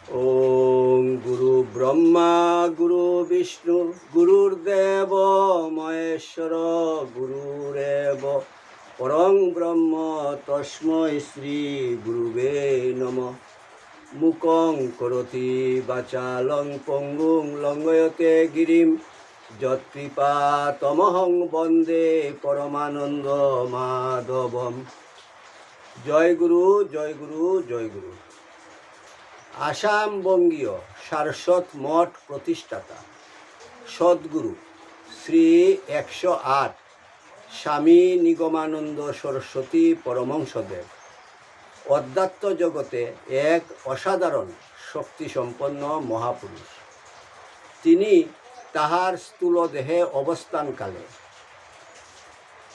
ওম গুরু ব্রহ্মা গুরু বিষ্ণু গুরুর্দেব মহেশ্বর গুরুরেব পরং ব্রহ্ম তস্मै শ্রী গুরুবে নমঃ। মুকং করোতি বাচালং পঙ্গুং লঙ্ঘয়তে গিরিম যৎকৃপা তমহং বন্দে পরমানন্দ মাধবম। জয় গুরু, জয় গুরু, জয় গুরু। আসাম বঙ্গীয় সারস্বত মঠ প্রতিষ্ঠাতা সদ্গুরু শ্রী 108 স্বামী নিগমানন্দ সরস্বতী পরমহংসদেব অধ্যাত্ম জগতে এক অসাধারণ শক্তিসম্পন্ন মহাপুরুষ। তিনি তাহার স্থূল দেহে অবস্থানকালে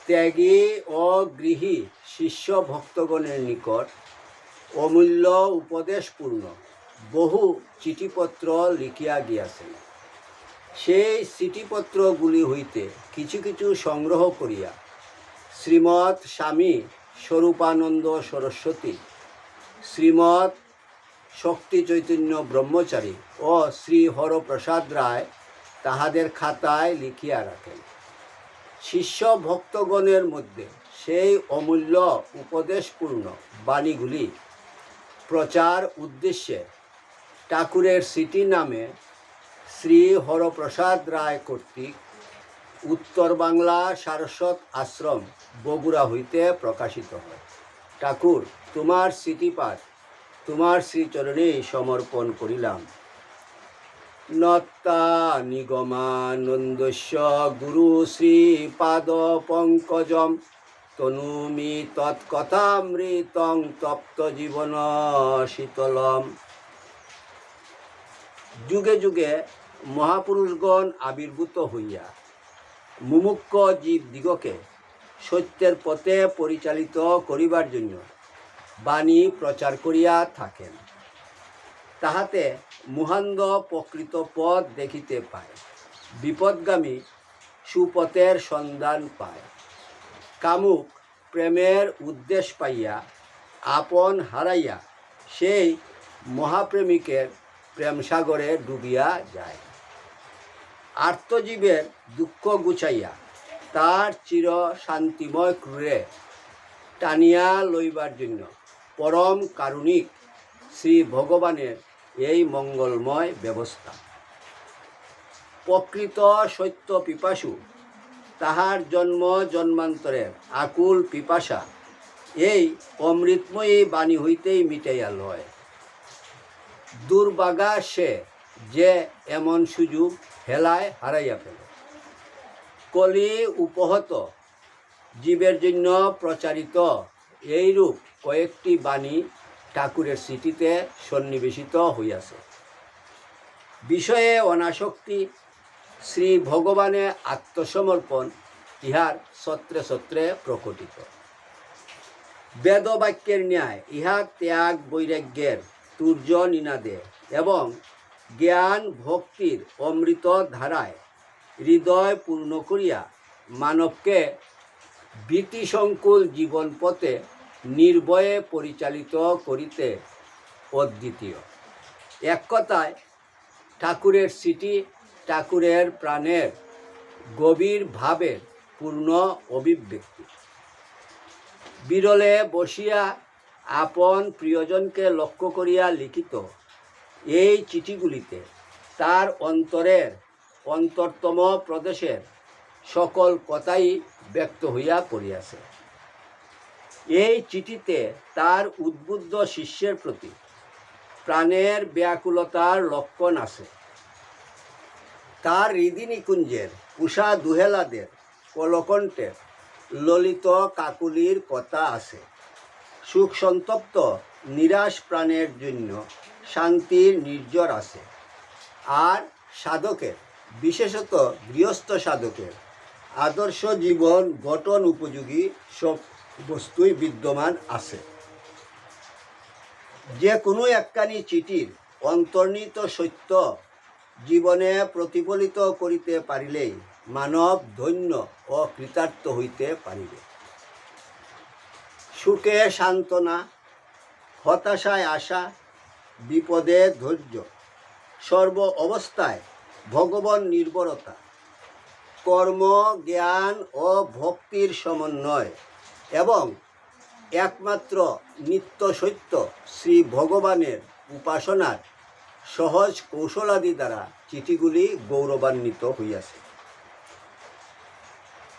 ত্যাগী ও গৃহী শিষ্য ভক্তগণের নিকট অমূল্য উপদেশপূর্ণ বহু চিঠিপত্র লিখিয়া গিয়াছেন। সেই চিঠিপত্রগুলি হইতে কিছু কিছু সংগ্রহ করিয়া শ্রীমৎ স্বামী স্বরূপানন্দ সরস্বতী, শ্রীমৎ শক্তি চৈতন্য ব্রহ্মচারী ও শ্রী হরপ্রসাদ রায় তাহাদের খাতায় লিখিয়া রাখেন। শিষ্য ভক্তগণের মধ্যে সেই অমূল্য উপদেশপূর্ণ বাণীগুলি প্রচার উদ্দেশ্যে ঠাকুরের সিটি নামে শ্রী হরপ্রসাদ রায় কর্তৃক উত্তর বাংলা সারস্বত আশ্রম বগুড়া হইতে প্রকাশিত হয়। ঠাকুর, তোমার সিটি পাঠ তোমার শ্রীচরণে সমর্পণ করিলাম। নত্তা নিগমানন্দস্য গুরু শ্রীপাদ পঙ্কজম তনুমি তৎকথামৃতং তপ্ত জীবন শীতলম। যুগে যুগে মহাপুরুষগণ আবির্ভূত হইয়া মুমুক্ষ জীবদিগকে সত্যের পথে পরিচালিত করিবার জন্য বাণী প্রচার করিয়া থাকেন। তাহাতে মুহান্দ প্রকৃত পথ দেখিতে পায়, বিপদগামী সুপথের সন্ধান পায়। কামুক প্রেমের উদ্দেশ পাইয়া আপন হারাইয়া সেই মহাপ্রেমিকের প্রেমসাগরে ডুবিয়া যায়। আর্তজীবের দুঃখ গুছাইয়া তার চির শান্তিময় ক্রুরে টানিয়া লইবার জন্য পরম কারুণিক শ্রী ভগবানের এই মঙ্গলময় ব্যবস্থা। প্রকৃত সত্য পিপাসু তাহার জন্ম জন্মান্তরের আকুল পিপাসা এই অমৃতময়ী বাণী হইতেই মিটাইয়া লয়। দুর্ভাগা সে যে এমন সুযোগ হেলায় হারাইয়া ফেলে। কলি উপহত জীবের জন্য প্রচারিত এইরূপ কয়েকটি বাণী ঠাকুরের সিটিতে সন্নিবেশিত হইয়াছে। বিষয়ে অনাসক্তি, শ্রী ভগবানে আত্মসমর্পণ ইহার সত্রে সত্রে প্রকটিত। বেদবাক্যের ন্যায় ইহা ত্যাগ বৈরাগ্যের তুর্য নিনাদে এবং জ্ঞান ভক্তির অমৃত ধারায় হৃদয় পূর্ণ করিয়া মানবকে ভীতিসংকুল জীবন পথে নির্ভয়ে পরিচালিত করিতে অদ্বিতীয়। এক কথায় ঠাকুরের সিটি ঠাকুরের প্রাণের গভীর ভাবের পূর্ণ অভিব্যক্তি। বিরলে বসিয়া আপন প্রিয়জনকে লক্ষ্য করিয়া লিখিত এই চিঠিগুলিতে তার অন্তরের অন্তরতম প্রদেশের সকল কথাই ব্যক্ত হইয়া পড়িয়াছে। এই চিঠিতে তার উদ্বুদ্ধ শিষ্যের প্রতি প্রাণের ব্যাকুলতার লক্ষণ আছে। তার হৃদি নিকুঞ্জের উষা দুহেলাদের কলকণ্ঠের ললিত কাকুলির কথা আছে। সুখ সন্তপ্ত নিরাশ প্রাণের জন্য শান্তির নির্ঝর আছে। আর সাধকের, বিশেষত গৃহস্থ সাধকের আদর্শ জীবন গঠন উপযোগী সব বস্তুই বিদ্যমান আছে। যে কোনো একখানি চিঠির অন্তর্নিহিত সত্য জীবনে প্রতিফলিত করিতে পারিলেই মানব ধন্য ও কৃতার্থ হইতে পারিবে। সুখে সান্ত্বনা, হতাশায় আশা, বিপদে ধৈর্য, সর্ব অবস্থায় ভগবান নির্ভরতা, কর্ম জ্ঞান ও ভক্তির সমন্বয় এবং একমাত্র নিত্য সত্য শ্রী ভগবানের উপাসনার সহজ কৌশলাদি দ্বারা চিঠিগুলি গৌরবান্বিত হইয়াছে।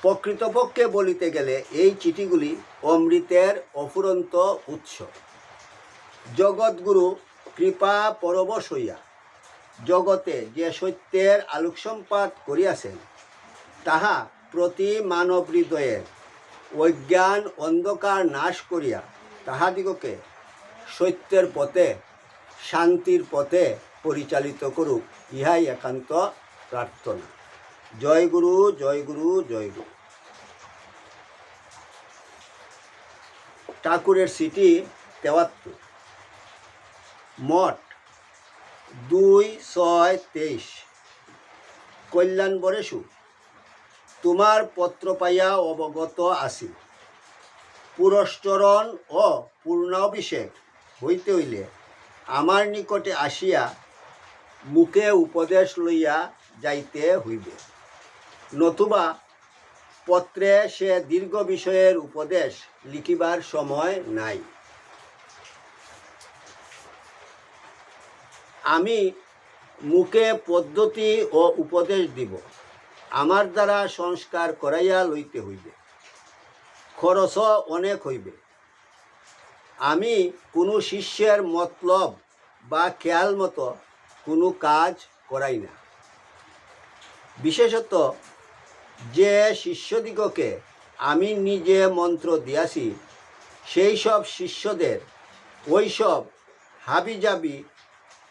প্রকৃতপক্ষে বলিতে গেলে এই চিঠিগুলি অমৃতের অফুরন্ত উৎস। জগৎগুরু কৃপা পরবশ হইয়া জগতে যে সত্যের আলোকসম্পাত করিয়াছেন, তাহা প্রতি মানব হৃদয়ের অজ্ঞান অন্ধকার নাশ করিয়া তাহাদিগকে সত্যের পথে, শান্তির পথে পরিচালিত করুক, ইহাই একান্ত প্রার্থনা। জয় গুরু, জয় গুরু, জয় গুরু। ঠাকুরের চিঠি ৭৩, মঠ ২/৬/২৩। কল্যাণ বরেশু, তোমার পত্র পাইয়া অবগত আছি। পুরশ্চরণ ও পূর্ণাভিষেক হইতে হইলে আমার নিকটে আসিয়া মুখে উপদেশ লইয়া যাইতে হইবে, নতুবা পত্রে সে দীর্ঘ বিষয়ের উপদেশ লিখিবার সময় নাই। আমি মুখে পদ্ধতি ও উপদেশ দিব, আমার দ্বারা সংস্কার করাইয়া লইতে হইবে, খরচ অনেক হইবে। আমি কোনো শিষ্যের মতলব বা খেয়াল মতো কোনো কাজ করাই না। বিশেষত যে শিষ্যদিগকে আমি নিজে মন্ত্র দিয়াছি, সেই সব শিষ্যদের ওইসব হাবিজাবি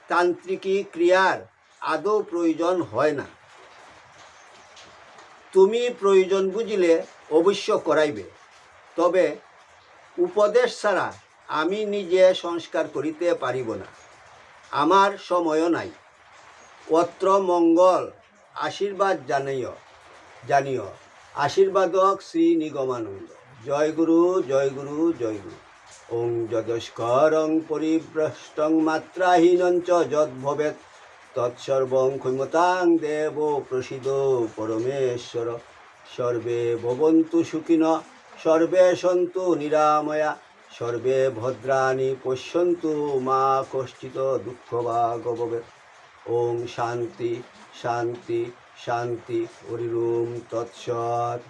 তান্ত্রিকী ক্রিয়ার আদৌ প্রয়োজন হয় না। তুমি প্রয়োজন বুঝিলে অবশ্য করাইবে, তবে উপদেশ ছাড়া আমি নিজে সংস্কার করিতে পারিব না, আমার সময়ও নাই। অত্র মঙ্গল আশীর্বাদ জানিও। আশীর্বাদক শ্রী নিগমানন্দ। জয় গুরু, জয় গুরু, জয় গুরু। ওং যদস্করং পরিভ্রষ্টং মাত্রাহীনং চ যদ্ভবেৎ তৎসর্বং ক্ষমতাং দেব প্রসীদ পরমেশ্বর। সর্বে ভবন্তু সুখিনঃ, সর্বে সন্তু নিরাময়া, সর্বে ভদ্রাণি পশ্যন্তু মা কশ্চিৎ দুঃখভাগ্ ভবেৎ। ওং শান্তি শান্তি শান্তি। হরি ওম তৎসৎ।